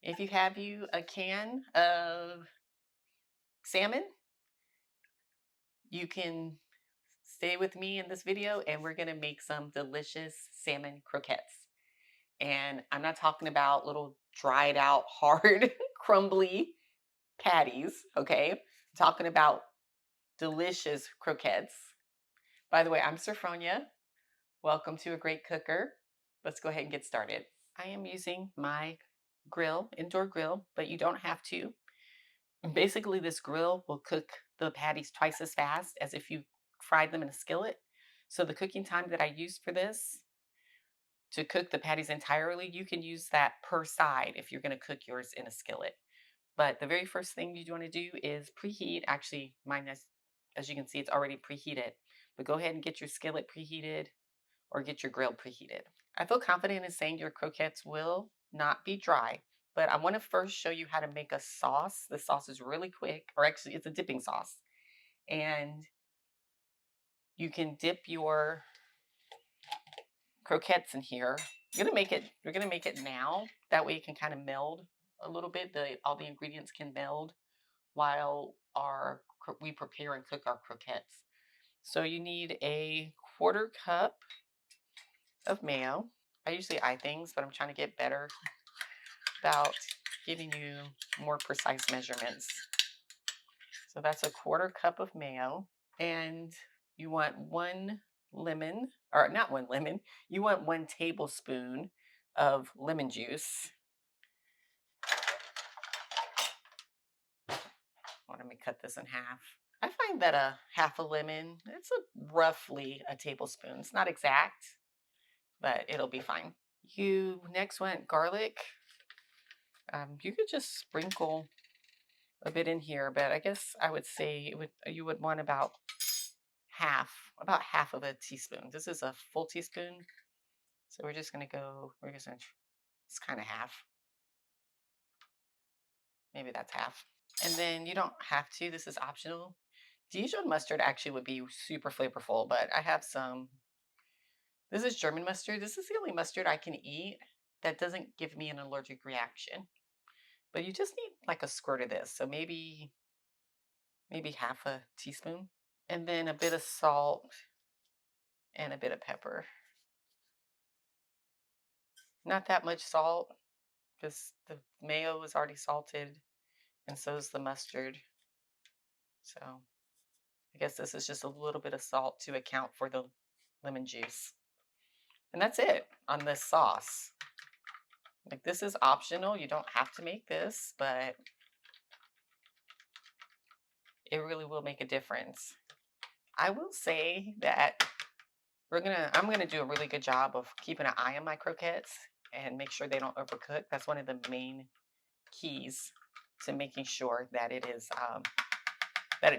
If you have a can of salmon, you can stay with me in this video and we're going to make some delicious salmon croquettes. And I'm not talking about little dried out, hard, crumbly patties, okay? I'm talking about delicious croquettes. By the way, I'm Serfronya. Welcome to A Great Cooker. Let's go ahead and get started. I am using my grill, indoor grill, but you don't have to. Basically, this grill will cook the patties twice as fast as if you fried them in a skillet. So the cooking time that I use for this to cook the patties entirely, you can use that per side if you're going to cook yours in a skillet. But the very first thing you want to do is preheat. Actually, mine is, as you can see, it's already preheated. But go ahead and get your skillet preheated or get your grill preheated. I feel confident in saying your croquettes will not be dry, but I want to first show you how to make a sauce. The sauce is really quick, or actually it's a dipping sauce. And you can dip your croquettes in here. We're gonna make it now. That way it can kind of meld a little bit. All the ingredients can meld while we prepare and cook our croquettes. So you need a quarter cup of mayo. I usually eye things, but I'm trying to get better about giving you more precise measurements. So that's a quarter cup of mayo. And you want one lemon, or not one lemon, you want 1 tablespoon of lemon juice. Let me cut this in half. I find that a half a lemon, it's roughly a tablespoon. It's not exact, but it'll be fine. You next want garlic. You could just sprinkle a bit in here, but I guess I would say you would want about half of a teaspoon. This is a full teaspoon, so we're just gonna it's kind of half. Maybe that's half. And then you don't have to. This is optional. Dijon mustard actually would be super flavorful, but I have some. This is German mustard. This is the only mustard I can eat that doesn't give me an allergic reaction. But you just need like a squirt of this. So maybe half a teaspoon. And then a bit of salt and a bit of pepper. Not that much salt because the mayo is already salted and so is the mustard. So I guess this is just a little bit of salt to account for the lemon juice. And that's it on this sauce. Like, this is optional. You don't have to make this, but it really will make a difference. I will say that I'm gonna do a really good job of keeping an eye on my croquettes and make sure they don't overcook. That's one of the main keys to making sure that it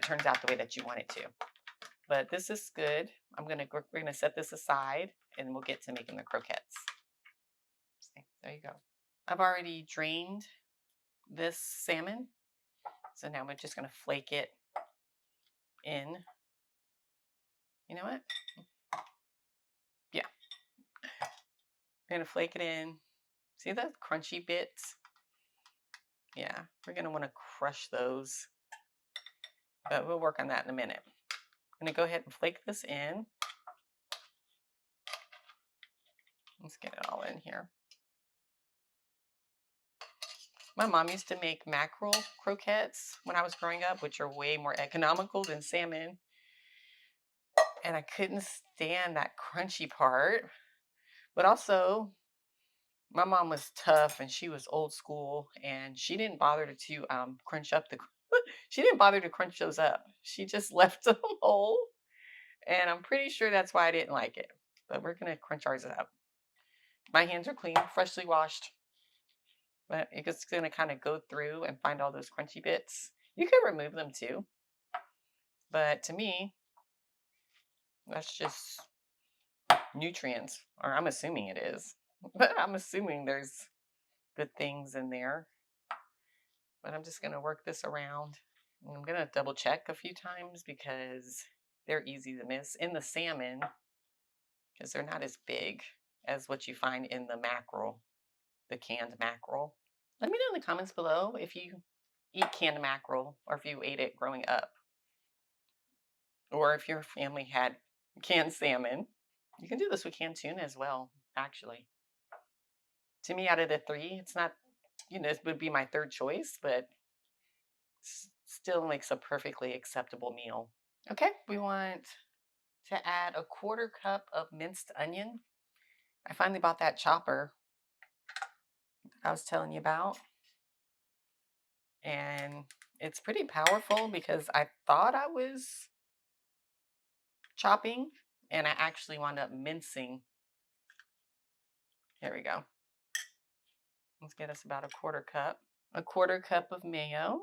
turns out the way that you want it to. But this is good. We're gonna set this aside and we'll get to making the croquettes. See, there you go. I've already drained this salmon. So now we're just gonna flake it in. You know what? Yeah. We're gonna flake it in. See the crunchy bits? Yeah, we're gonna wanna crush those. But we'll work on that in a minute. I'm gonna go ahead and flake this in. Let's get it all in here. My mom used to make mackerel croquettes when I was growing up, which are way more economical than salmon. And I couldn't stand that crunchy part. But also, my mom was tough and she was old school and she didn't bother to crunch up she didn't bother to crunch those up. She just left them whole. And I'm pretty sure that's why I didn't like it. But we're gonna crunch ours up. My hands are clean, freshly washed. But it's gonna kind of go through and find all those crunchy bits. You can remove them too. But to me, that's just nutrients, or I'm assuming it is. But I'm assuming there's good things in there. But I'm just gonna work this around. And I'm gonna double check a few times because they're easy to miss. In the salmon, because they're not as big as what you find in the mackerel, the canned mackerel. Let me know in the comments below if you eat canned mackerel or if you ate it growing up, or if your family had canned salmon. You can do this with canned tuna as well, actually. To me, out of the three, it's not, it would be my third choice, but still makes a perfectly acceptable meal. Okay, we want to add a quarter cup of minced onion. I finally bought that chopper I was telling you about. And it's pretty powerful because I thought I was chopping and I actually wound up mincing. Here we go. Let's get us about a quarter cup. A quarter cup of mayo.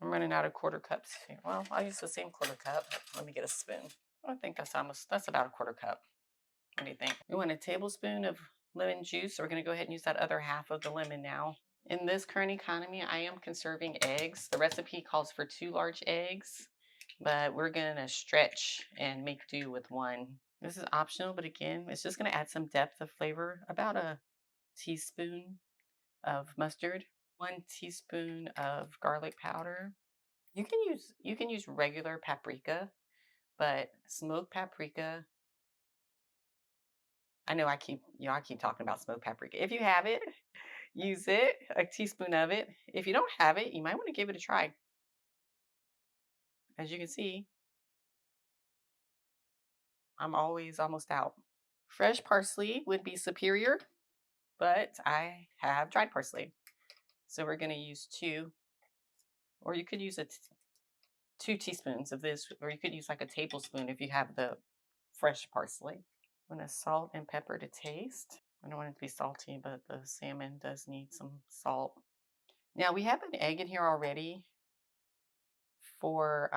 I'm running out of quarter cups here. Well, I'll use the same quarter cup. Let me get a spoon. I think that's about a quarter cup. What do you think? We want a tablespoon of lemon juice. So we're going to go ahead and use that other half of the lemon now. In this current economy, I am conserving eggs. The recipe calls for 2 large eggs, but we're going to stretch and make do with 1. This is optional, but again, it's just going to add some depth of flavor. About a teaspoon of mustard, 1 teaspoon of garlic powder. You can use regular paprika, but smoked paprika. I know I keep talking about smoked paprika. If you have it, use it, a teaspoon of it. If you don't have it, you might want to give it a try. As you can see, I'm always almost out. Fresh parsley would be superior, but I have dried parsley. So we're going to use 2, or you could use 2 teaspoons of this, or you could use like a tablespoon if you have the fresh parsley. I'm going to salt and pepper to taste. I don't want it to be salty, but the salmon does need some salt. Now we have an egg in here already for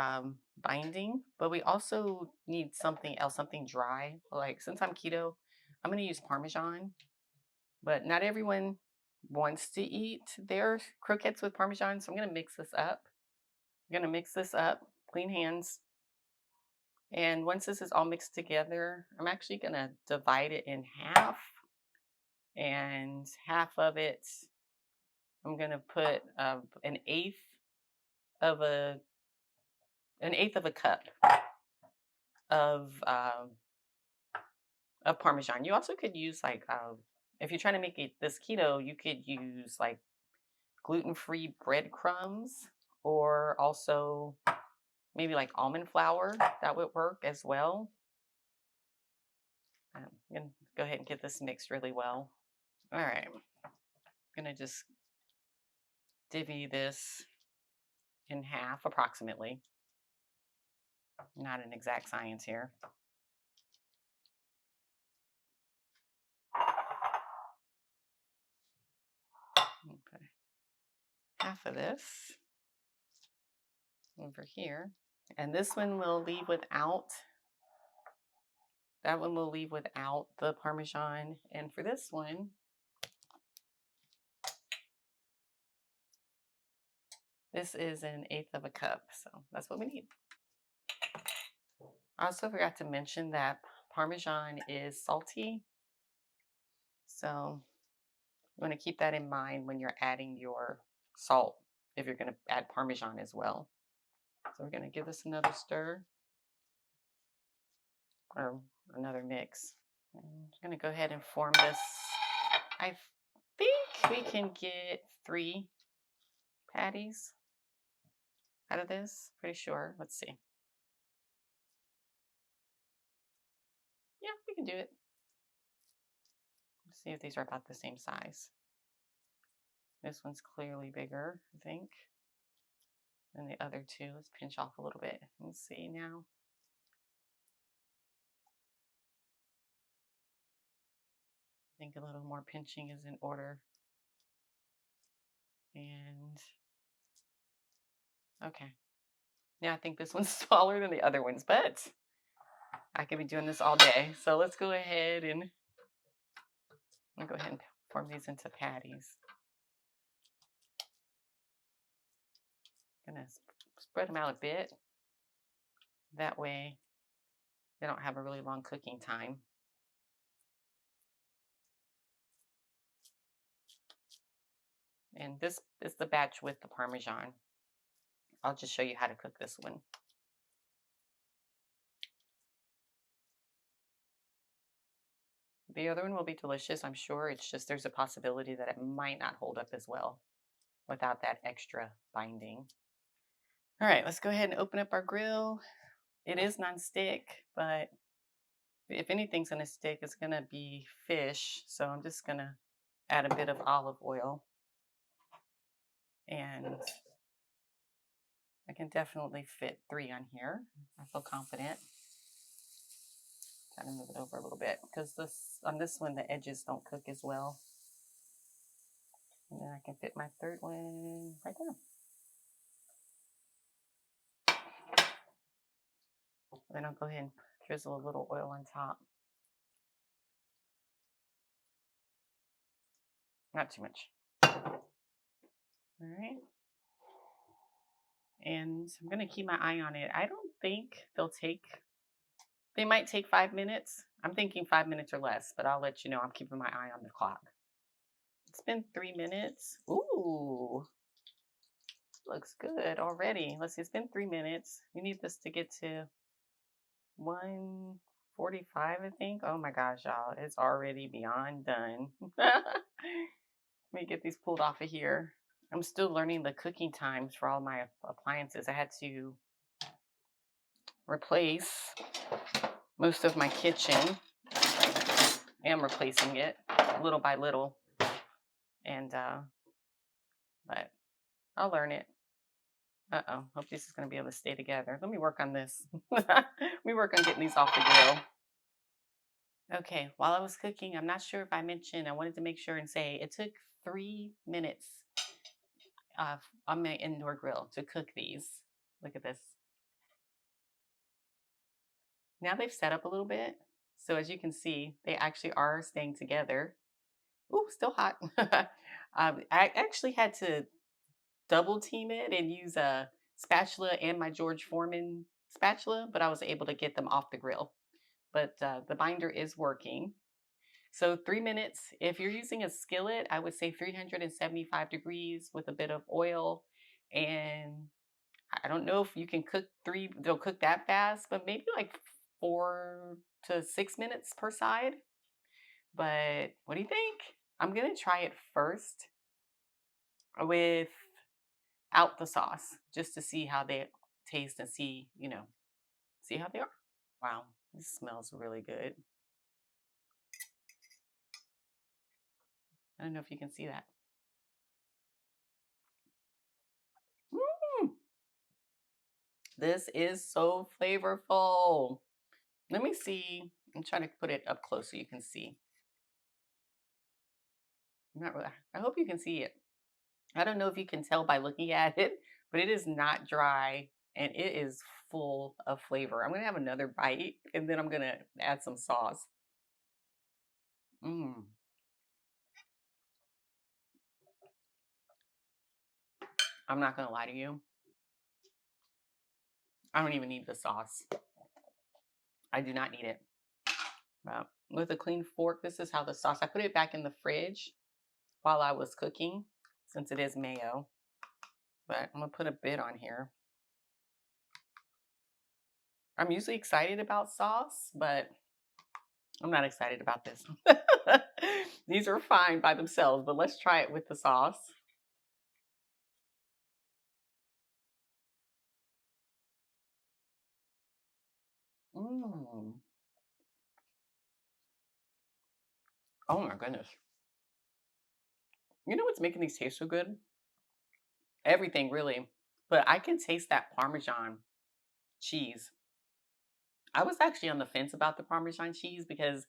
binding, but we also need something else, something dry. Like since I'm keto, I'm going to use Parmesan, but not everyone wants to eat their croquettes with Parmesan. So I'm going to mix this up. I'm going to mix this up, clean hands. And once this is all mixed together, I'm actually going to divide it in half. And half of it, I'm going to put an eighth of a cup of Parmesan. You also could use like if you're trying to make it this keto, you could use like gluten-free breadcrumbs, or also maybe like almond flour. That would work as well. I'm gonna go ahead and get this mixed really well. All right, I'm gonna just divvy this in half approximately. Not an exact science here. Okay. Half of this over here. And this one will leave without, that one will leave without the Parmesan. And for this one, this is an eighth of a cup. So that's what we need. I also forgot to mention that Parmesan is salty. So you want to keep that in mind when you're adding your salt, if you're going to add Parmesan as well. So we're going to give this another stir, or another mix. And I'm going to go ahead and form this. I think we can get 3 patties out of this. Pretty sure. Let's see. Yeah, we can do it. Let's see if these are about the same size. This one's clearly bigger, I think, than the other 2. Let's pinch off a little bit. Let's see now. I think a little more pinching is in order. And okay. Yeah, I think this one's smaller than the other ones, but I could be doing this all day. So let's go ahead and form these into patties. Gonna spread them out a bit. That way they don't have a really long cooking time. And this is the batch with the Parmesan. I'll just show you how to cook this one. The other one will be delicious, I'm sure. It's just there's a possibility that it might not hold up as well without that extra binding. All right, let's go ahead and open up our grill. It is nonstick, but if anything's going to stick, it's going to be fish. So I'm just going to add a bit of olive oil. And I can definitely fit 3 on here. I feel confident. Kind of move it over a little bit because on this one, the edges don't cook as well. And then I can fit my 3rd one right there. Then I'll go ahead and drizzle a little oil on top. Not too much. All right. And I'm going to keep my eye on it. I don't think they might take 5 minutes. I'm thinking 5 minutes or less, but I'll let you know. I'm keeping my eye on the clock. It's been 3 minutes. Ooh, looks good already. Let's see, it's been 3 minutes. We need this to get to 145, I think. Oh my gosh, y'all, it's already beyond done. Let me get these pulled off of here. I'm still learning the cooking times for all my appliances. I had to replace most of my kitchen. I am replacing it little by little. And, but I'll learn it. Uh-oh, hope this is going to be able to stay together. Let me work on this. Let me work on getting these off the grill. Okay, while I was cooking, I'm not sure if I mentioned, I wanted to make sure and say it took 3 minutes on my indoor grill to cook these. Look at this. Now they've set up a little bit. So as you can see, they actually are staying together. Ooh, still hot. I actually had to double team it and use a spatula and my George Foreman spatula, but I was able to get them off the grill. But the binder is working. So 3 minutes. If you're using a skillet, I would say 375 degrees with a bit of oil. And I don't know if you can cook they'll cook that fast, but maybe like 4 to 6 minutes per side. But what do you think? I'm going to try it first without the sauce just to see how they taste and see how they are. Wow, this smells really good. I don't know if you can see that. Mm, this is so flavorful. Let me see. I'm trying to put it up close so you can see. Not really. I hope you can see it. I don't know if you can tell by looking at it, but it is not dry and it is full of flavor. I'm going to have another bite and then I'm going to add some sauce. Mm. I'm not going to lie to you. I don't even need the sauce. I do not need it. But with a clean fork, this is how the sauce, I put it back in the fridge while I was cooking since it is mayo. But I'm going to put a bit on here. I'm usually excited about sauce, but I'm not excited about this. These are fine by themselves, but let's try it with the sauce. Mm. Oh my goodness. You know what's making these taste so good? Everything really. But I can taste that Parmesan cheese. I was actually on the fence about the Parmesan cheese because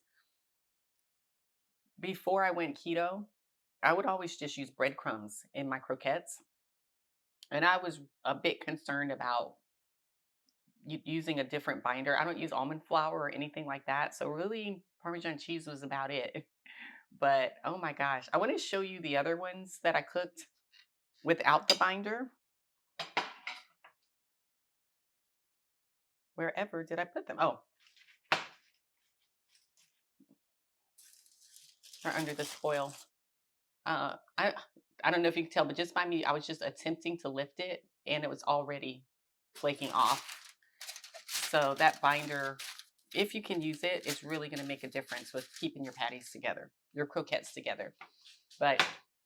before I went keto, I would always just use breadcrumbs in my croquettes. And I was a bit concerned about using a different binder. I don't use almond flour or anything like that. So really Parmesan cheese was about it. But oh my gosh, I want to show you the other ones that I cooked without the binder. Wherever did I put them? Oh, they're under this foil. I I don't know if you can tell, but just by me, I was just attempting to lift it and it was already flaking off. So that binder, if you can use it, it's really going to make a difference with keeping your patties together, your croquettes together. But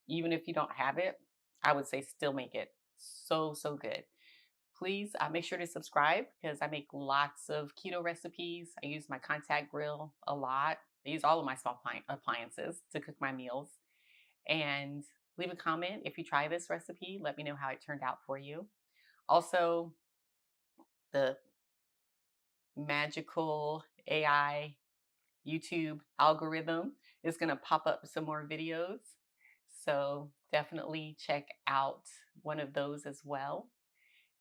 even if you don't have it, I would say still make it so, so good. Please make sure to subscribe because I make lots of keto recipes. I use my contact grill a lot. I use all of my small appliances to cook my meals. And leave a comment if you try this recipe. Let me know how it turned out for you. Also, the magical AI YouTube algorithm is going to pop up some more videos. So definitely check out one of those as well.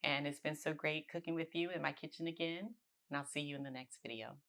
And it's been so great cooking with you in my kitchen again. And I'll see you in the next video.